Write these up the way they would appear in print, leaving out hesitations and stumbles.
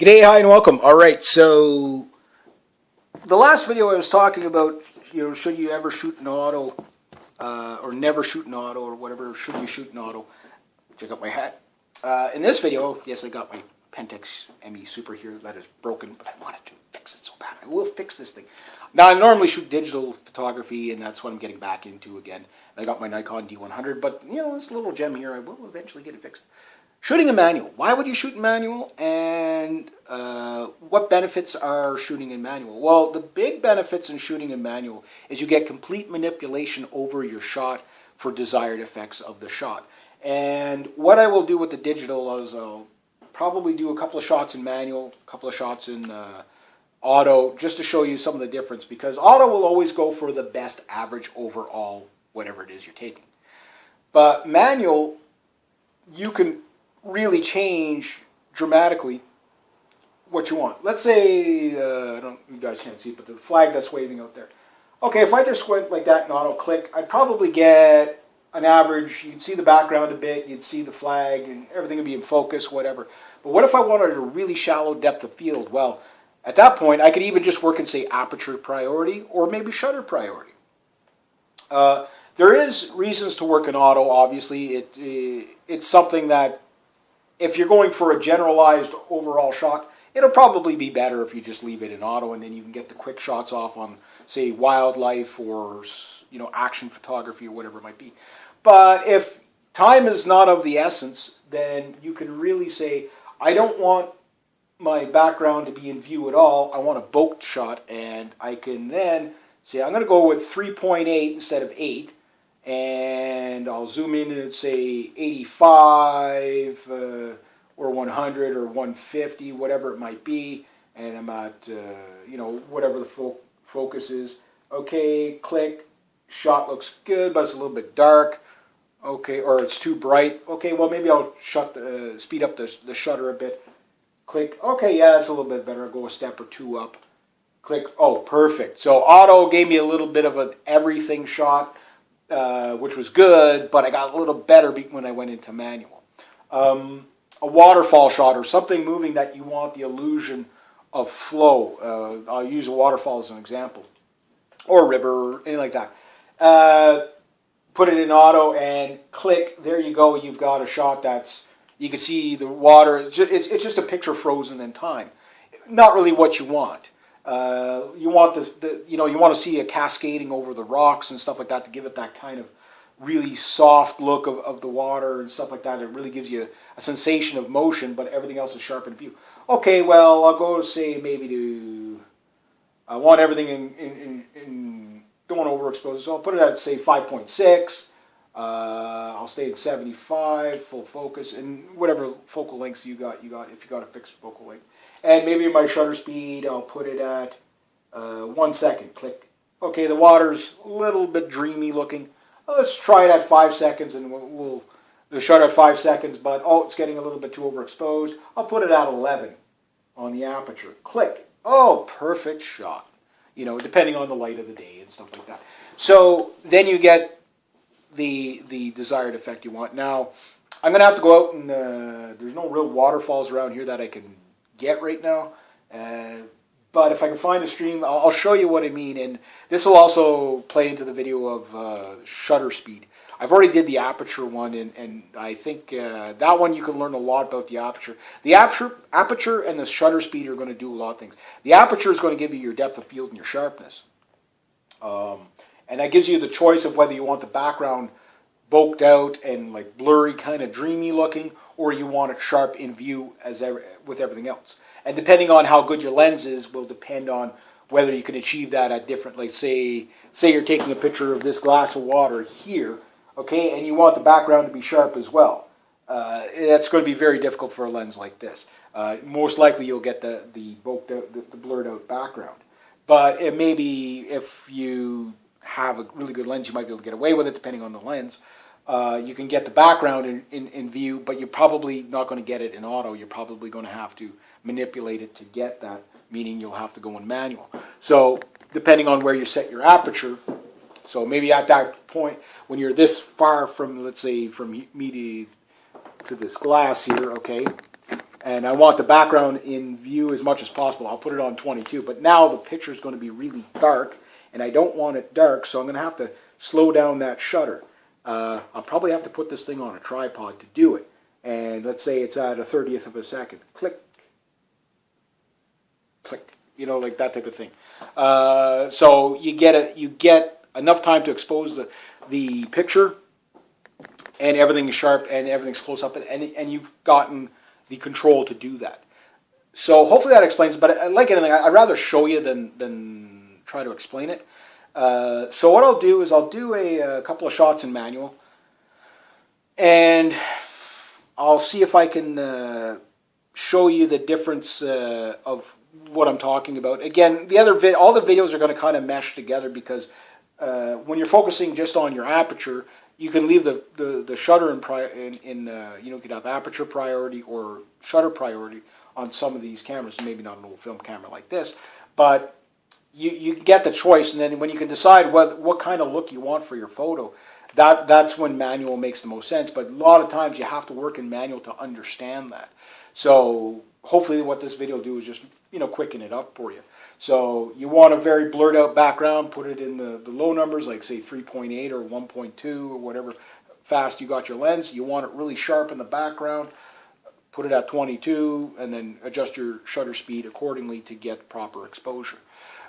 G'day, hi, and welcome. All right, so the last video I was talking about, should you ever shoot an auto, or never shoot an auto, or whatever, should you shoot an auto? Check out my hat. In this video, yes, I got my Pentax ME Super here that is broken, but I wanted to fix it so bad. I will fix this thing. Now, I normally shoot digital photography, and that's what I'm getting back into again. I got my Nikon D100, but, this little gem here, I will eventually get it fixed. Shooting a manual. Why would you shoot in manual, and what benefits are shooting in manual? Well, the big benefits in shooting in manual is you get complete manipulation over your shot for desired effects of the shot. And what I will do with the digital is I'll probably do a couple of shots in manual, a couple of shots in auto, just to show you some of the difference, because auto will always go for the best average overall, whatever it is you're taking. But manual, you can really change dramatically what you want. Let's say, you guys can't see it, but the flag that's waving out there. Okay, if I just went like that and auto click, I'd probably get an average. You'd see the background a bit, you'd see the flag, and everything would be in focus, whatever. But what if I wanted a really shallow depth of field? Well, at that point, I could even just work in, say, aperture priority or maybe shutter priority. There is reasons to work in auto, obviously. It's something that, if you're going for a generalized overall shot, it'll probably be better if you just leave it in auto, and then you can get the quick shots off on, say, wildlife or action photography or whatever it might be. But if time is not of the essence, then you can really say, I don't want my background to be in view at all. I want a bokeh shot, and I can then say I'm going to go with 3.8 instead of 8. And I'll zoom in and say 85 or 100 or 150, whatever it might be, and I'm at whatever the focus is. Okay, click. Shot looks good, but it's a little bit dark. Okay, or it's too bright. Okay, well maybe I'll speed up the shutter a bit. Click. Okay, yeah, that's a little bit better. I'll go a step or two up. Click. Oh, perfect. So auto gave me a little bit of an everything shot, which was good, but I got a little better when I went into manual. A waterfall shot or something moving that you want the illusion of flow. I'll use a waterfall as an example. Or a river, or anything like that. Put it in auto and click. There you go. You've got a shot that's, you can see the water. It's just a picture frozen in time. Not really what you want. You want you want to see a cascading over the rocks and stuff like that to give it that kind of really soft look of the water and stuff like that. It really gives you a sensation of motion, but everything else is sharp in view. Okay, well, I'll go say maybe to, I want everything in don't want to overexpose it, so I'll put it at, say, 5.6. I'll stay at 75, full focus, and whatever focal lengths you got, if you got a fixed focal length. And maybe my shutter speed, I'll put it at 1 second. Click. Okay, the water's a little bit dreamy looking. Let's try it at 5 seconds, and we'll the shutter at 5 seconds, but it's getting a little bit too overexposed. I'll put it at 11 on the aperture. Click. Oh, perfect shot. Depending on the light of the day and stuff like that. So then you get the desired effect you want. Now, I'm going to have to go out and there's no real waterfalls around here that I can get right now. But if I can find a stream, I'll show you what I mean. And this will also play into the video of shutter speed. I've already did the aperture one, and I think that one you can learn a lot about the aperture. The aperture and the shutter speed are going to do a lot of things. The aperture is going to give you your depth of field and your sharpness. And that gives you the choice of whether you want the background boked out and like blurry, kind of dreamy looking, or you want it sharp in view with everything else. And depending on how good your lens is will depend on whether you can achieve that at different, like say you're taking a picture of this glass of water here, okay, and you want the background to be sharp as well. That's going to be very difficult for a lens like this. Most likely you'll get the boked out, the blurred out background. But it may be, if you have a really good lens, you might be able to get away with it depending on the lens. You can get the background in view, but you're probably not going to get it in auto. You're probably going to have to manipulate it to get that, meaning you'll have to go in manual. So depending on where you set your aperture, so maybe at that point when you're this far from, let's say, from me to this glass here, okay, and I want the background in view as much as possible. I'll put it on 22, but now the picture is going to be really dark, and I don't want it dark, so I'm going to have to slow down that shutter. I'll probably have to put this thing on a tripod to do it, and let's say it's at a 30th of a second. Click, click, you know, like that type of thing. So you get enough time to expose the picture, and everything is sharp and everything's close up, and you've gotten the control to do that. So hopefully that explains it, but like anything, I'd rather show you than try to explain it. So what I'll do is I'll do a couple of shots in manual, and I'll see if I can show you the difference of what I'm talking about. Again, all the videos are going to kind of mesh together, because when you're focusing just on your aperture, you can leave the shutter you could have aperture priority or shutter priority on some of these cameras. Maybe not an old film camera like this, but you get the choice, and then when you can decide what kind of look you want for your photo, that's when manual makes the most sense. But a lot of times you have to work in manual to understand that. So hopefully what this video will do is just quicken it up for you. So you want a very blurred out background, put it in the low numbers, like say 3.8 or 1.2 or whatever fast you got your lens. You want it really sharp in the background, put it at 22, and then adjust your shutter speed accordingly to get proper exposure.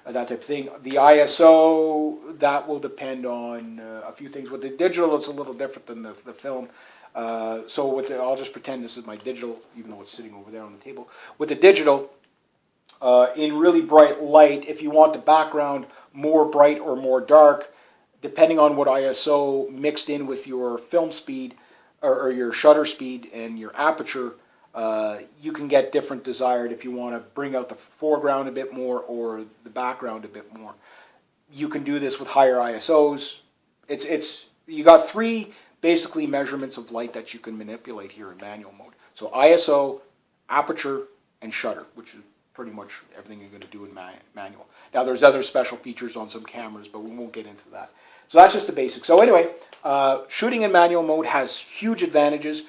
That type of thing. The ISO, that will depend on a few things. With the digital, it's a little different than the film. So I'll just pretend this is my digital, even though it's sitting over there on the table. With the digital, in really bright light, if you want the background more bright or more dark, depending on what ISO mixed in with your film speed or your shutter speed and your aperture, you can get different desired if you want to bring out the foreground a bit more or the background a bit more. You can do this with higher ISOs. You got three basically measurements of light that you can manipulate here in manual mode. So ISO, aperture, and shutter, which is pretty much everything you're going to do in manual. Now there's other special features on some cameras, but we won't get into that. So that's just the basics. So anyway, shooting in manual mode has huge advantages.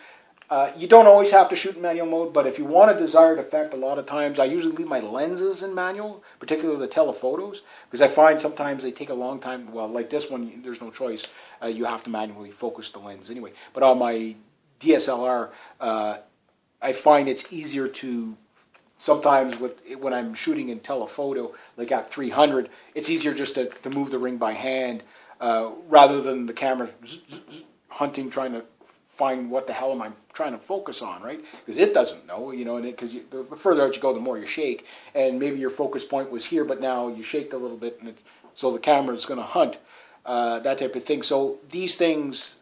You don't always have to shoot in manual mode, but if you want a desired effect, a lot of times I usually leave my lenses in manual, particularly the telephotos, because I find sometimes they take a long time. Well, like this one, there's no choice. You have to manually focus the lens anyway. But on my DSLR, I find it's easier to, sometimes when I'm shooting in telephoto, like at 300, it's easier just to move the ring by hand rather than the camera hunting, trying to find what the hell am I trying to focus on, right? Because it doesn't know, and because the further out you go, the more you shake, and maybe your focus point was here, but now you shaked a little bit, and so the camera is going to hunt, that type of thing. So these things,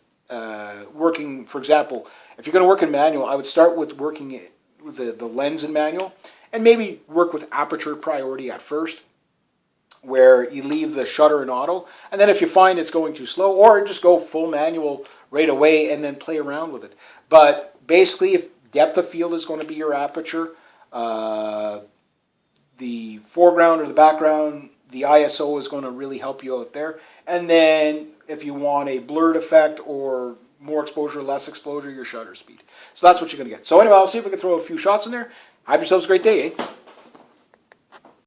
working, for example, if you're going to work in manual, I would start with working with the lens in manual, and maybe work with aperture priority at first, where you leave the shutter in auto, and then if you find it's going too slow, or just go full manual right away and then play around with it. But basically, if depth of field is going to be your aperture, the foreground or the background, the ISO is going to really help you out there. And then if you want a blurred effect or more exposure, less exposure, your shutter speed. So that's what you're going to get. So anyway, I'll see if we can throw a few shots in there. Have yourselves a great day, eh?